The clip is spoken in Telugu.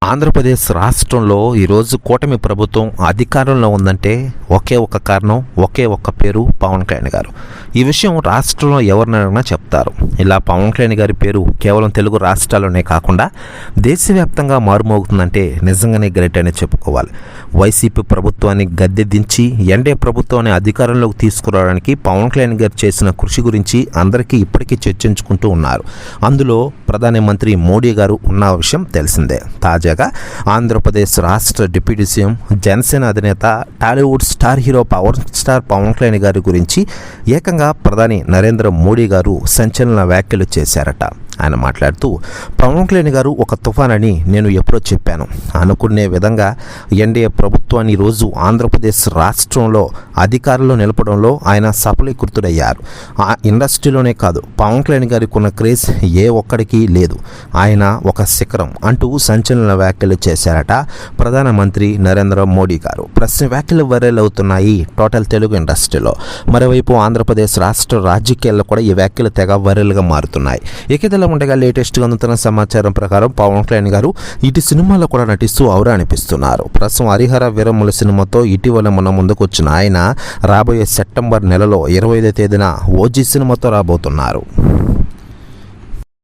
ఆంధ్రప్రదేశ్ రాష్ట్రంలో ఈరోజు కూటమి ప్రభుత్వం అధికారంలో ఉందంటే ఒకే ఒక కారణం, ఒకే ఒక్క పేరు పవన్ కళ్యాణ్ గారు. ఈ విషయం రాష్ట్రంలో ఎవరినైనా చెప్తారు. ఇలా పవన్ కళ్యాణ్ గారి పేరు కేవలం తెలుగు రాష్ట్రాల్లోనే కాకుండా దేశవ్యాప్తంగా మారుమోగుతుందంటే నిజంగానే గ్రేట్ అని చెప్పుకోవాలి. వైసీపీ ప్రభుత్వాన్ని గద్దె దించి ఎన్డీఏ ప్రభుత్వాన్ని అధికారంలోకి తీసుకురావడానికి పవన్ కళ్యాణ్ గారు చేసిన కృషి గురించి అందరికీ ఇప్పటికీ చర్చించుకుంటూ ఉన్నారు. అందులో ప్రధానమంత్రి మోడీ గారు ఉన్న విషయం తెలిసిందే. తాజాగా ఆంధ్రప్రదేశ్ రాష్ట్ర డిప్యూటీ సీఎం, జనసేన అధినేత, Tollywood star hero power star Pawan Kalyan గారి గురించి ఏకంగా ప్రధాని నరేంద్ర మోడీ గారు సంచలన వ్యాఖ్యలు చేశారట. ఆయన మాట్లాడుతూ, పవన్ కళ్యాణ్ గారు ఒక తుఫాన్ అని నేను ఎప్పుడో చెప్పాను. అనుకునే విధంగా ఎన్డీఏ ప్రభుత్వాన్ని ఈరోజు ఆంధ్రప్రదేశ్ రాష్ట్రంలో అధికారంలో నిలపడంలో ఆయన సఫలీకృతుడయ్యారు. ఆ ఇండస్ట్రీలోనే కాదు, పవన్ కళ్యాణ్ గారికి ఉన్న క్రేజ్ ఏ ఒక్కడికి లేదు. ఆయన ఒక శిఖరం అంటూ సంచలన వ్యాఖ్యలు చేశారట ప్రధానమంత్రి నరేంద్ర మోడీ గారు. ప్రశ్న వ్యాఖ్యలు వైరల్ అవుతున్నాయి టోటల్ తెలుగు ఇండస్ట్రీలో. మరోవైపు ఆంధ్రప్రదేశ్ రాష్ట్ర రాజకీయాల్లో కూడా ఈ వ్యాఖ్యలు తెగ వైరల్గా మారుతున్నాయి. ఇక ఉండగా లేటెస్ట్గా అందుతున్న సమాచారం ప్రకారం పవన్ కళ్యాణ్ గారు ఇటు సినిమాలో కూడా నటిస్తూ ఔరా అనిపిస్తున్నారు. ప్రస్తుతం హరిహర వీరముల సినిమాతో ఇటీవల మన ముందుకు వచ్చిన ఆయన రాబోయే సెప్టెంబర్ నెలలో 25వ తేదీన ఓజీ సినిమాతో రాబోతున్నారు.